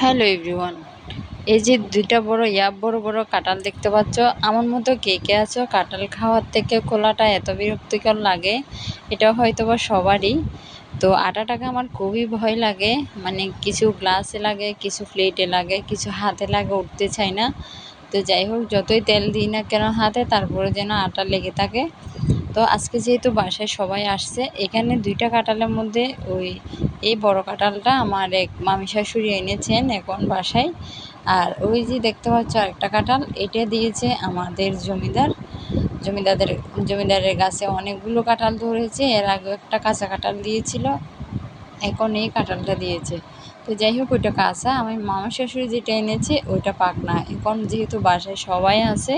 Hello everyone, এই যে দুইটা বড় বড় কাঁঠাল দেখতে পাচ্ছ। আমার মতো কে কে আছো কাঁঠাল খাওয়ার থেকে খোলাটা এত বিরক্তিকর লাগে? এটা হয়তো বা সবারই। তো আটাটাকে আমার খুবই ভয় লাগে, মানে কিছু গ্লাসে লাগে, কিছু প্লেটে লাগে, কিছু হাতে লাগে, উঠতে চাই না। তো যাই হোক, যতই তেল দিই না কেন হাতে, তারপরে যেন আটা লেগে থাকে। তো আজকে যেহেতু বাসায় সবাই আসছে, এখানে দুইটা কাঁঠালের মধ্যে এই বড় কাঁঠালটা আমার এক মামি শাশুড়ি এনেছেন এখন বাসায়। আর ওই যে দেখতে পাচ্ছ আরেকটা কাঁঠাল, এটা দিয়েছে আমাদের জমিদারের জমিদারের গাছে অনেকগুলো কাঁঠাল ধরেছে। এর আগে একটা কাঁচা কাঁঠাল দিয়েছিল, এখন এই কাঁঠালটা দিয়েছে। তো যাই হোক, ওইটা কাঁচা, আমার মামা শাশুড়ি যেটা এনেছে ওইটা পাকনা। এখন যেহেতু বাসায় সবাই আছে,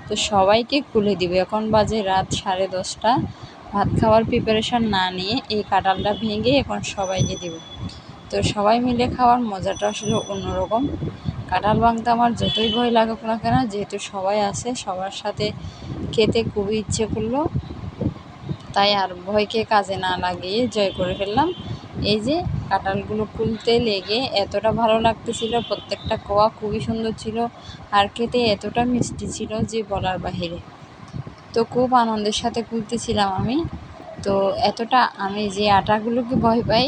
তো সবাইকে খুলে দিবে। এখন বাজে রাত 10:30। ভাত খাওয়ার প্রিপারেশন না নিয়ে এই কাঁঠালটা ভেঙে এখন সবাইকে দিব। তো সবাই মিলে খাওয়ার মজাটা আসলে অন্যরকম। কাঁঠাল ভাঙতে আমার যতই ভয় লাগুক না কেন, যেহেতু সবাই আছে, সবার সাথে খেতে খুবই ইচ্ছে করলো, তাই আর ভয়কে কাজে না লাগিয়ে জয় করে ফেললাম। এই যে কাঁঠালগুলো খুলতে লেগে এতটা ভালো লাগতেছিল, প্রত্যেকটা কোয়া খুবই সুন্দর ছিল, আর খেতে এতটা মিষ্টি ছিল যে বলার বাহিরে। তো খুব আনন্দের সাথে খুলতেছিলাম আমি। তো এতটা আমি যে আটাগুলোকে ভয় পাই,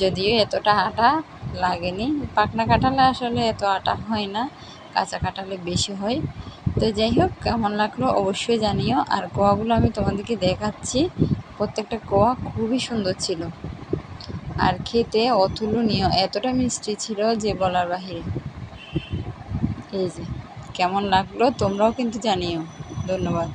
যদিও এতটা আটা লাগেনি। পাকনা কাঁঠালে আসলে এত আটা হয় না, কাঁচা কাঁঠালে বেশি হয়। তো যাই হোক, কেমন লাগলো অবশ্যই জানিও। আর কোয়াগুলো আমি তোমাদেরকে দেখাচ্ছি, প্রত্যেকটা কোয়া খুবই সুন্দর ছিল, আর খেতে অতুলনীয়, এতটা মিষ্টি ছিল যে বলার বাহিরে। এই যে কেমন লাগলো তোমরাও কিন্তু জানিও। ধন্যবাদ।